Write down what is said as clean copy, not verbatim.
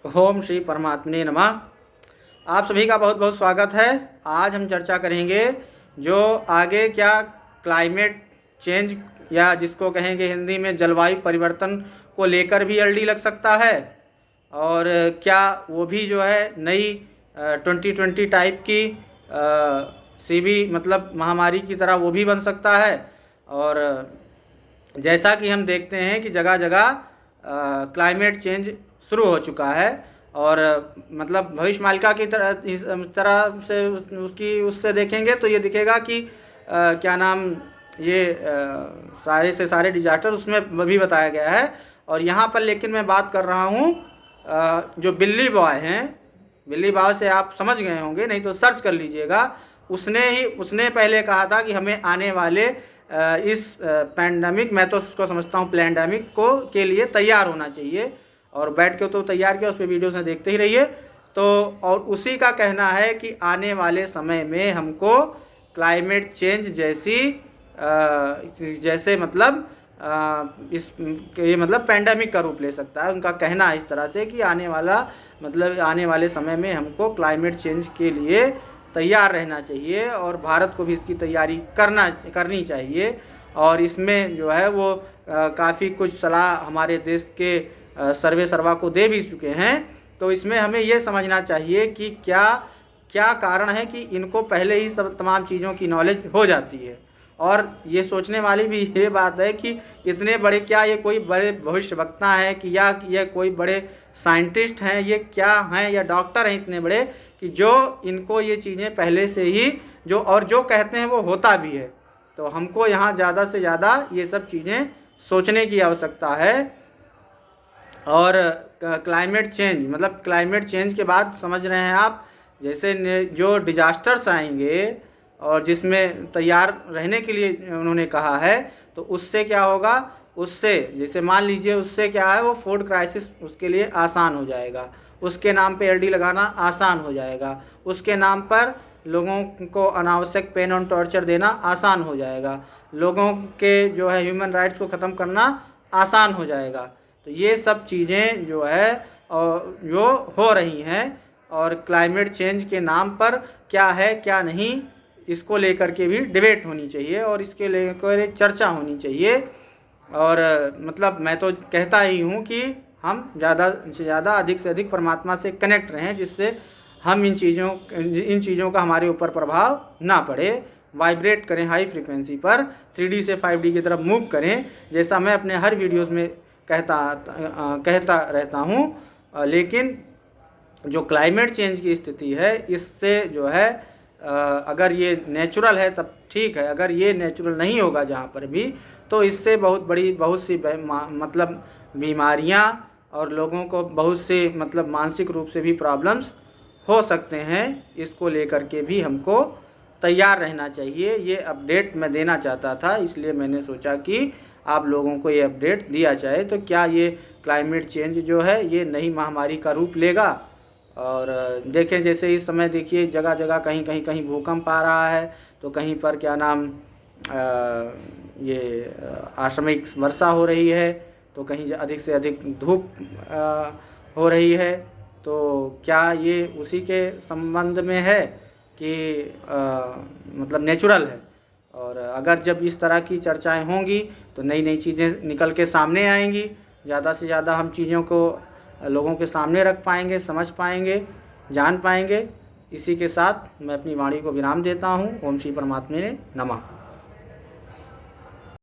ओम श्री परमात्मने नमः। आप सभी का बहुत बहुत स्वागत है। आज हम चर्चा करेंगे जो आगे क्या क्लाइमेट चेंज या जिसको कहेंगे हिंदी में जलवायु परिवर्तन को लेकर भी एलडी लग सकता है, और क्या वो भी जो है नई 2020 टाइप की सीवी मतलब महामारी की तरह वो भी बन सकता है। और जैसा कि हम देखते हैं कि जगह जगह क्लाइमेट चेंज शुरू हो चुका है, और मतलब भविष्यमालिका की तरह से उससे देखेंगे तो ये दिखेगा कि क्या नाम ये सारे से सारे डिजास्टर उसमें भी बताया गया है। और यहाँ पर लेकिन मैं बात कर रहा हूँ जो बिल्ली बॉय हैं, बिल्ली बॉय से आप समझ गए होंगे, नहीं तो सर्च कर लीजिएगा। उसने पहले कहा था कि हमें आने वाले इस पैंडमिक, मैं तो उसको समझता हूँ प्लैंडमिक को के लिए तैयार होना चाहिए। और बैठ के तो तैयार किया, उस पर वीडियोस में देखते ही रहिए। तो और उसी का कहना है कि आने वाले समय में हमको क्लाइमेट चेंज जैसे मतलब ये मतलब पैंडमिक का रूप ले सकता है। उनका कहना है इस तरह से कि आने वाले समय में हमको क्लाइमेट चेंज के लिए तैयार रहना चाहिए, और भारत को भी इसकी तैयारी करनी चाहिए। और इसमें जो है वो काफ़ी कुछ सलाह हमारे देश के सर्वे सर्वा को दे भी चुके हैं। तो इसमें हमें ये समझना चाहिए कि क्या कारण है कि इनको पहले ही सब तमाम चीज़ों की नॉलेज हो जाती है। और ये सोचने वाली भी ये बात है कि इतने बड़े, क्या ये कोई बड़े भविष्यवक्ता हैं कि या ये कोई बड़े साइंटिस्ट हैं, ये क्या हैं, या डॉक्टर हैं इतने बड़े कि जो इनको ये चीज़ें पहले से ही जो कहते हैं वो होता भी है। तो हमको यहाँ ज़्यादा से ज़्यादा ये सब चीज़ें सोचने की आवश्यकता है। और क्लाइमेट चेंज मतलब क्लाइमेट चेंज के बाद समझ रहे हैं आप, जैसे जो डिजास्टर्स आएंगे और जिसमें तैयार रहने के लिए उन्होंने कहा है, तो उससे क्या होगा, उससे जैसे मान लीजिए उससे क्या है, वो फूड क्राइसिस उसके लिए आसान हो जाएगा, उसके नाम पे एलडी लगाना आसान हो जाएगा, उसके नाम पर लोगों को अनावश्यक पेन और टॉर्चर देना आसान हो जाएगा, लोगों के जो है ह्यूमन राइट्स को ख़त्म करना आसान हो जाएगा। तो ये सब चीज़ें जो है और जो हो रही हैं, और क्लाइमेट चेंज के नाम पर क्या है क्या नहीं, इसको लेकर के भी डिबेट होनी चाहिए और इसके लेकर चर्चा होनी चाहिए। और मतलब मैं तो कहता ही हूँ कि हम ज़्यादा से ज़्यादा अधिक से अधिक परमात्मा से कनेक्ट रहें, जिससे हम इन चीज़ों का हमारे ऊपर प्रभाव ना पड़े। वाइब्रेट करें हाई फ्रीक्वेंसी पर, 3D से 5D की तरफ मूव करें, जैसा मैं अपने हर वीडियोज़ में कहता रहता हूँ। लेकिन जो क्लाइमेट चेंज की स्थिति है, इससे जो है अगर ये नेचुरल है तब ठीक है, अगर ये नेचुरल नहीं होगा जहाँ पर भी, तो इससे बहुत सी मतलब बीमारियाँ और लोगों को बहुत से मतलब मानसिक रूप से भी प्रॉब्लम्स हो सकते हैं। इसको लेकर के भी हमको तैयार रहना चाहिए। ये अपडेट मैं देना चाहता था, इसलिए मैंने सोचा कि आप लोगों को ये अपडेट दिया जाए। तो क्या ये क्लाइमेट चेंज जो है ये नई महामारी का रूप लेगा? और देखें जैसे इस समय देखिए जगह जगह कहीं भूकंप आ रहा है, तो कहीं पर क्या नाम ये आकस्मिक वर्षा हो रही है, तो कहीं अधिक से अधिक धूप हो रही है। तो क्या ये उसी के संबंध में है कि मतलब नेचुरल है? और अगर जब इस तरह की चर्चाएं होंगी तो नई नई चीज़ें निकल के सामने आएंगी, ज़्यादा से ज़्यादा हम चीज़ों को लोगों के सामने रख पाएंगे, समझ पाएंगे, जान पाएंगे। इसी के साथ मैं अपनी वाणी को विराम देता हूँ। ओम श्री परमात्मा ने नमः।